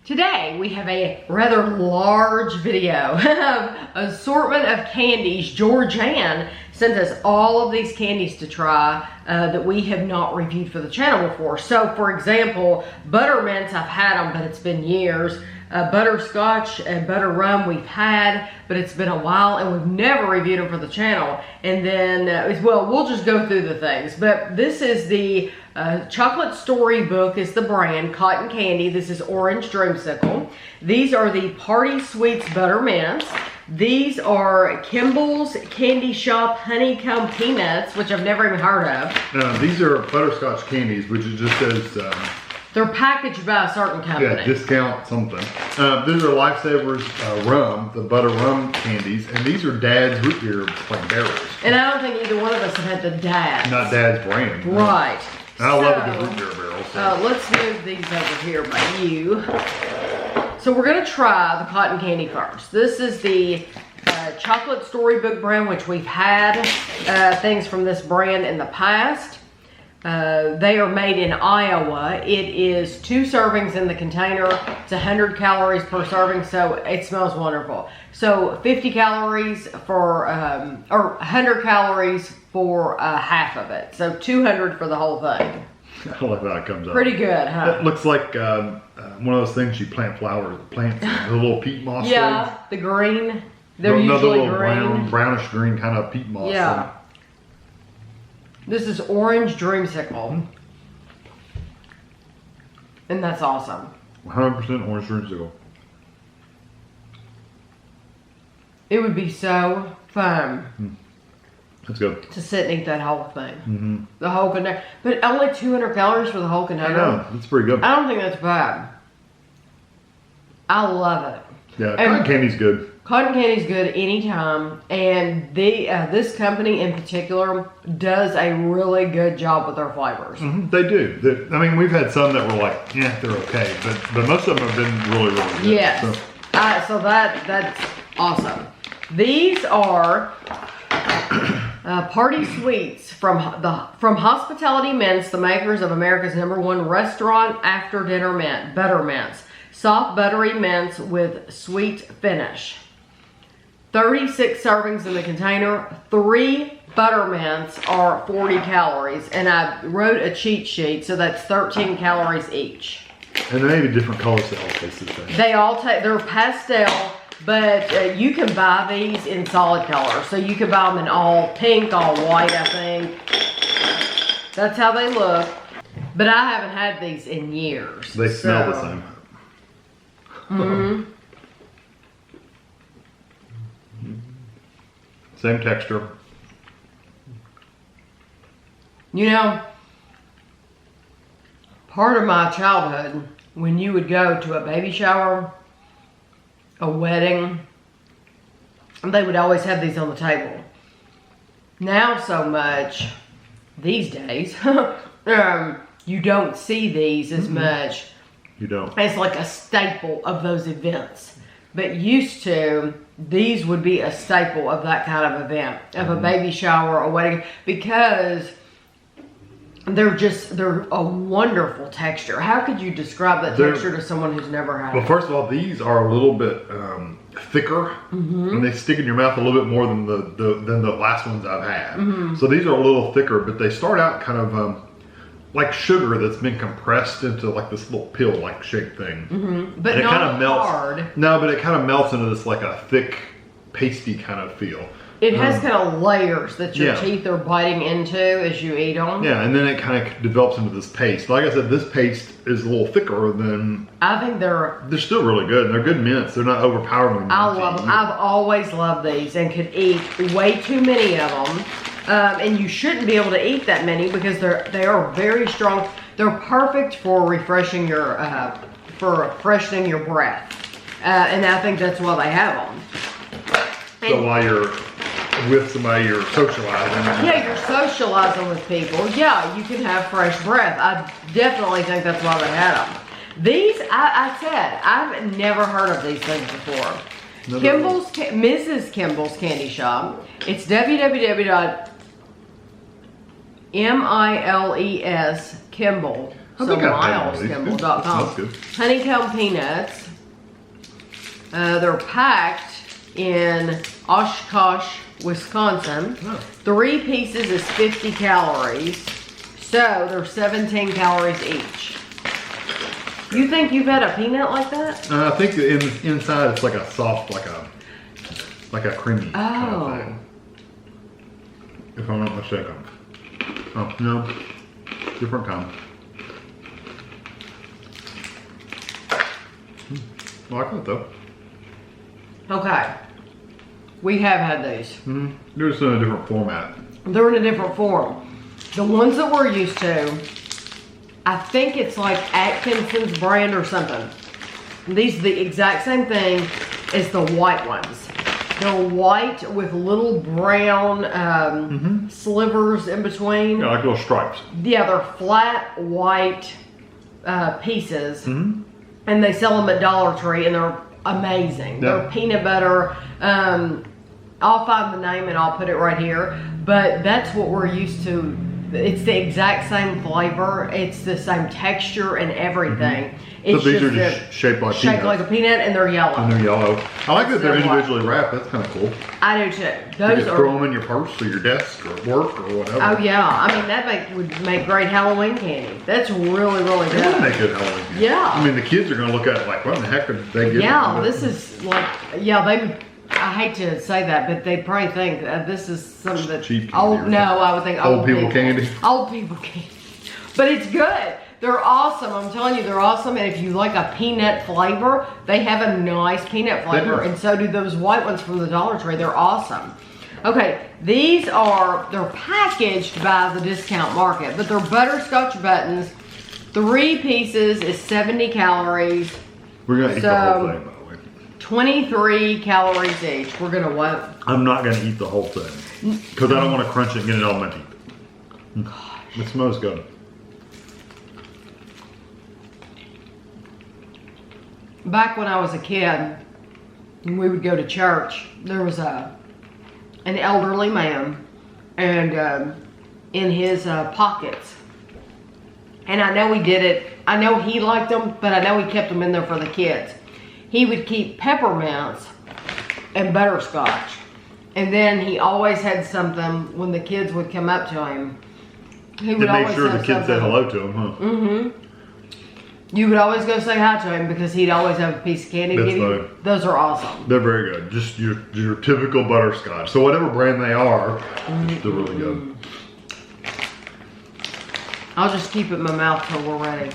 Today we have a rather large video of assortment of candies. Georgianne sent us all of these candies to try that we have not reviewed for the channel before. So for example, Buttermints, I've had them, but it's been years. Butterscotch and butter rum we've had, but it's been a while and we've never reviewed them for the channel. And then, well, we'll just go through the things. But this is the Chocolate Storybook is the brand, cotton candy. This is Orange Dreamsicle. These are the Party Sweets Buttermints. These are Kimball's Candy Shop Honeycomb Peanuts, which I've never even heard of. These are butterscotch candies, which it just says... they're packaged by a certain company. Yeah, discount something. These are Lifesavers rum, the butter rum candies, and these are Dad's root beer like barrels. And I don't think either one of us have had the Dad's. Not Dad's brand. Right. I love a good root beer barrel. So. Let's move these over here by you. So we're gonna try the cotton candy first. This is the Chocolate Storybook brand, which we've had things from this brand in the past. They are made in Iowa. It is 2 servings in the container. It's 100 calories per serving, so it smells wonderful. So 50 calories for, or 100 calories for half of it. So 200 for the whole thing. I love how it comes out. Pretty good, huh? It looks like one of those things you plant flowers, plants, the little peat moss yeah, things. The green. They're usually little green. Brownish green kind of peat moss. Yeah. Thing. This is Orange Dreamsicle. And that's awesome. 100% Orange Dreamsicle. It would be so fun. That's good. To sit and eat that whole thing. The whole container. But only 200 calories for the whole container. I know. That's pretty good. I don't think that's bad. I love it. Yeah, cotton candy's good. Cotton candy's good anytime, and this company in particular does a really good job with their flavors. They do. I mean, we've had some that were like, yeah, they're okay, but most of them have been really, really good. Yes. So that's awesome. These are Party Sweets from Hospitality Mints, the makers of America's #1 restaurant after dinner mint, Buttermints. Soft buttery mints with sweet finish. 36 servings in the container. 3 Buttermints are 40 calories. And I wrote a cheat sheet, so that's 13 calories each. And they may be different colors that all taste the same. They all they're pastel, but you can buy these in solid color. So you can buy them in all pink, all white, I think. That's how they look. But I haven't had these in years. They smell the same. Same texture. You know, part of my childhood, when you would go to a baby shower, a wedding, they would always have these on the table. Now so much, these days, you don't see these as much. You don't. It's like a staple of those events. But used to, these would be a staple of that kind of event, of a baby shower, a wedding, because they're a wonderful texture. How could you describe that texture to someone who's never had it? Well, first of all, these are a little bit thicker, and they stick in your mouth a little bit more than the last ones I've had. So these are a little thicker, but they start out kind of like sugar that's been compressed into like this little pill-like shaped thing. But and it not kind of melts. hard. No, but it kind of melts into this like a thick, pasty kind of feel. It has kind of layers that your teeth are biting into as you eat them. Yeah, and then it kind of develops into this paste. Like I said, this paste is a little thicker than... I think they're still really good. They're good mints. They're not overpowering. I love them. I've always loved these and could eat way too many of them. And you shouldn't be able to eat that many because they are very strong. They're perfect for refreshing your freshening your breath, and I think that's why they have them. So while you're with somebody, you're socializing. Yeah, you're socializing with people. Yeah, you can have fresh breath. I definitely think that's why they had them. These, I said, I've never heard of these things before. Mrs. Kimball's Candy Shop. It's www.miles Kimball I So think I've had one of these. mileskimball.com. That's good. Honeycomb peanuts. They're packed in Oshkosh, Wisconsin. Oh. 3 pieces is 50 calories. So they're 17 calories each. You think you've had a peanut like that? I think inside it's like a soft, like a creamy kind of thing. If I'm not mistaken. Oh, no. Different kind. I like it though. Okay. We have had these. They're just in a different format. They're in a different form. The ones that we're used to, I think it's like Atkinson's brand or something. These are the exact same thing as the white ones. They're white with little brown slivers in between. Yeah, like little stripes. Yeah, they're flat white pieces. And they sell them at Dollar Tree and they're amazing. Yeah. They're peanut butter. I'll find the name and I'll put it right here. But that's what we're used to. It's the exact same flavor. It's the same texture and everything. It's So these are just shaped like shaped peanuts. like a peanut, and they're yellow. And they're yellow. I like that they're They're white. individually wrapped. That's kind of cool. I do too. You Those just are. throw them in your purse or your desk or at work or whatever. Oh yeah, I mean that would make great Halloween candy. That's really really It would good. make good Halloween candy. Yeah. I mean, the kids are going to look at it like, what in the heck did they get? Yeah, this is like they. I hate to say that, but they probably think this is something that Cheap candy old. or No, something. I would think Old people candy. Old people candy, but it's good. They're awesome. I'm telling you, they're awesome. And if you like a peanut flavor, they have a nice peanut flavor, do. and so do those white ones from the Dollar Tree. They're awesome. Okay, they're packaged by the Discount Market, but they're Butterscotch Buttons. 3 pieces is 70 calories. We're going to eat the whole thing, by the way. 23 calories each. We're gonna what? I'm not going to eat the whole thing because I don't want to crunch it and get it all in my teeth. Gosh. It smells good. Back when I was a kid, and we would go to church, there was an elderly man, and in his pockets, and I know he did it. I know he liked them, but I know he kept them in there for the kids. He would keep peppermints and butterscotch, and then he always had something when the kids would come up to him. He would To make always sure have the kids said something. hello to him, huh? You would always go say hi to him because he'd always have a piece of candy to That's give you. funny. Those are awesome. They're very good. Just your typical butterscotch. So whatever brand they are, they're still really good. I'll just keep it in my mouth till we're ready.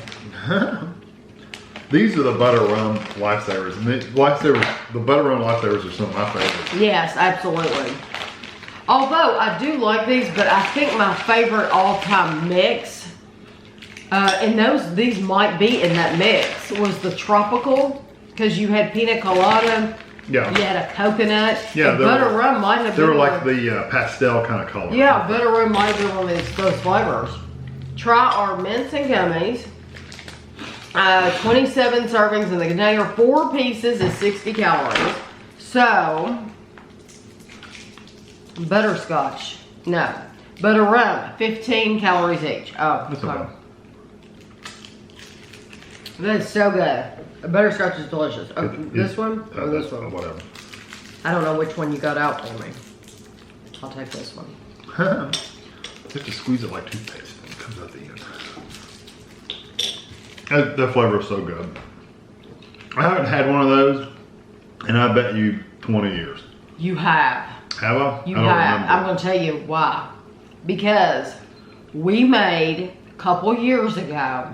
These are the Butter Rum Lifesavers. And the Butter Rum Lifesavers are some of my favorites. Yes, absolutely. Although I do like these, but I think my favorite all-time mix, and these might be in that mix, was the tropical, because you had pina colada, Yeah. you had a coconut, Yeah, and they butter were- rum might have They been were like one. the pastel kind of color. Yeah, butter rum might be one of those flavors. Try our mints and gummies. 27 servings in the container. 4 pieces is 60 calories. So, butterscotch. No. Butter rum. 15 calories each. Oh, That's okay. okay. That's so good. Butterscotch is delicious. Oh, this one or this one? Whatever. I don't know which one you got out for me. I'll take this one. You have to squeeze it like toothpaste and it comes out the end. That flavor is so good. I haven't had one of those in I bet you 20 years. You have. Have I? You I don't have. remember. I'm going to tell you why. Because we made, a couple years ago,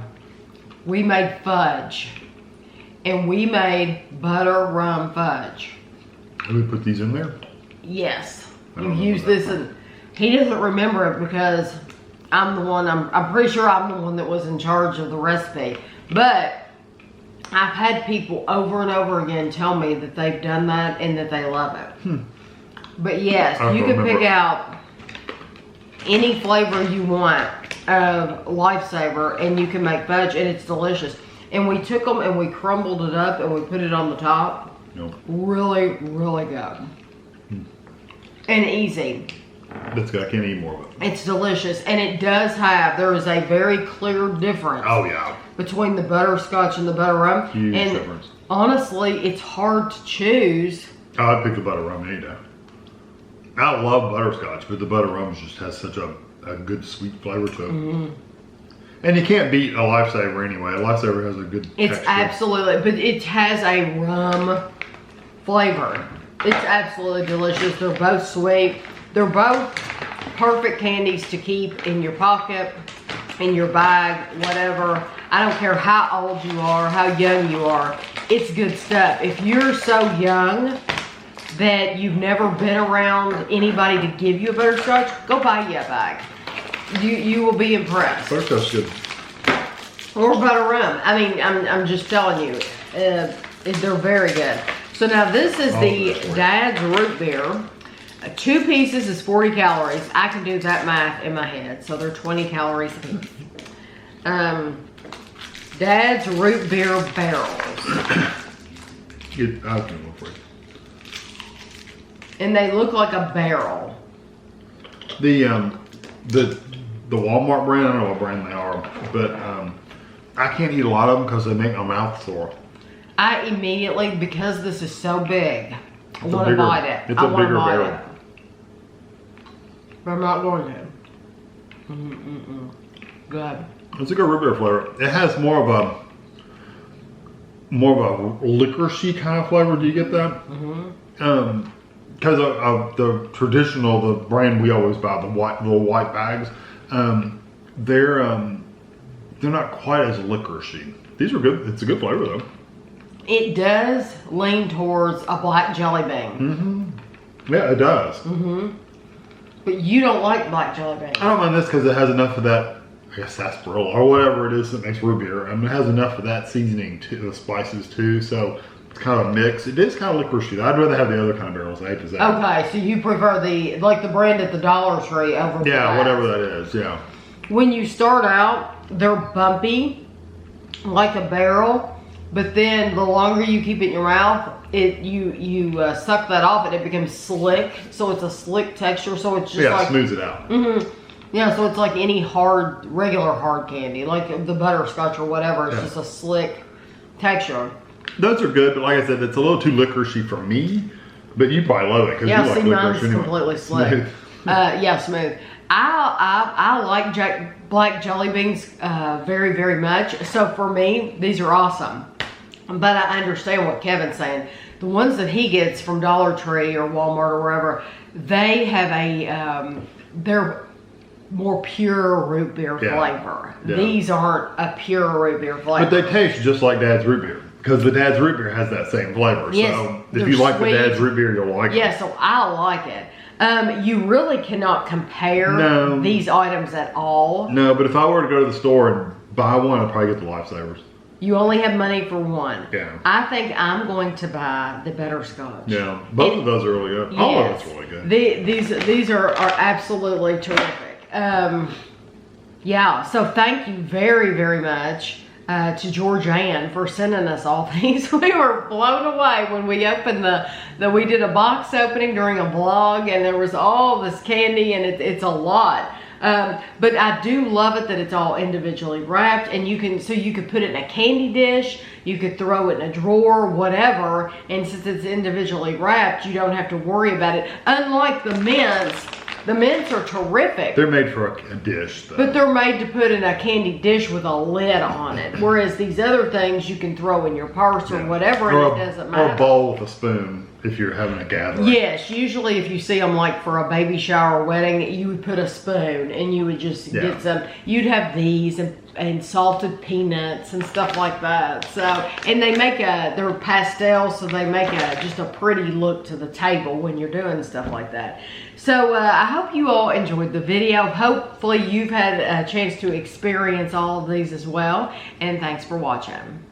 we made fudge. And we made butter rum fudge. Did we put these in there? Yes. I You don't use remember this and he doesn't remember it because I'm the one, I'm pretty sure I'm the one that was in charge of the recipe. But I've had people over and over again tell me that they've done that and that they love it. But yes, I you don't can pick remember. out any flavor you want of Lifesaver and you can make fudge and it's delicious. And we took them and we crumbled it up and we put it on the top. No. Really, really good. And easy. That's good. I can't eat more of it. It's delicious, and it does have. There is a very clear difference. Oh yeah. Between the butterscotch and the butter rum. Huge and difference. Honestly, it's hard to choose. I'd pick the butter rum any day. I love butterscotch, but the butter rum just has such a good sweet flavor to it. Mm-hmm. And you can't beat a Lifesaver anyway. A Lifesaver has a good texture. Absolutely, but it has a rum flavor. It's absolutely delicious. They're both sweet. They're both perfect candies to keep in your pocket, in your bag, whatever. I don't care how old you are, how young you are. It's good stuff. If you're so young that you've never been around anybody to give you a butterscotch, go buy you a bag. You will be impressed. Butterscotch good. Or butter rum. I mean, I'm just telling you, they're very good. So now this is the Dad's Root Beer. 2 pieces is 40 calories. I can do that math in my head. So they're 20 calories a piece. Dad's Root Beer Barrels. I'll do one for you. And they look like a barrel. The Walmart brand, I don't know what brand they are, but I can't eat a lot of them because they make my mouth sore. I immediately, because this is so big, I want to bite it. It's a bigger barrel. But I'm not going to. Good. It's a good root beer flavor. It has more of a licorice-y kind of flavor. Do you get that? Mm-hmm. Because of the traditional, the brand we always buy, the little white bags, they're not quite as licorice-y. These are good. It's a good flavor though. It does lean towards a black jelly bean. Mm-hmm. Yeah, it does. Mm-hmm. But you don't like black jelly bean. I don't mind this because it has enough of that, I guess sarsaparilla or whatever it is that makes root beer. I mean, it has enough of that seasoning to the spices too, so it's kind of a mix. It is kind of licorice. I'd rather have the other kind of barrels. I hate to say. Okay, so you prefer the brand at the Dollar Tree over. Yeah, whatever that is. Yeah. When you start out, they're bumpy, like a barrel, but then the longer you keep it in your mouth, you suck that off and it becomes slick. So it's a slick texture. So it's just like smooths it out. Mm-hmm. Yeah, so it's like any regular hard candy, like the butterscotch or whatever. It's just a slick texture. Those are good, but like I said, it's a little too licoricey for me. But you probably love it because you like licorice anyway. Completely slick. Smooth. Yeah, smooth. I like black jelly beans very, very much. So for me, these are awesome. But I understand what Kevin's saying. The ones that he gets from Dollar Tree or Walmart or wherever, they have they're more pure root beer flavor. Yeah. These aren't a pure root beer flavor. But they taste just like Dad's root beer. Because the Dad's root beer has that same flavor. Yes, so if you like the Dad's root beer, you'll like it. Yeah, so I like it. You really cannot compare these items at all. No, but if I were to go to the store and buy one, I'd probably get the Lifesavers. You only have money for one. Yeah. I think I'm going to buy the Butterscotch. Yeah, both of those are really good. All of it's really good. These are absolutely terrific. Yeah, so thank you very, very much to George Ann for sending us all these. We were blown away when we opened we did a box opening during a vlog, and there was all this candy, and it's a lot. But I do love it that it's all individually wrapped, and you could put it in a candy dish, you could throw it in a drawer, whatever, and since it's individually wrapped, you don't have to worry about it. Unlike the mints are terrific. They're made for a dish, though. But they're made to put in a candy dish with a lid on it. Whereas these other things you can throw in your purse or whatever, and it doesn't matter. Or a bowl with a spoon if you're having a gathering. Yes, usually if you see them like for a baby shower or wedding, you would put a spoon and you would just get some. You'd have these and salted peanuts and stuff like that. So, and they're pastel, so they make just a pretty look to the table when you're doing stuff like that. So I hope you all enjoyed the video. Hopefully you've had a chance to experience all of these as well. And thanks for watching.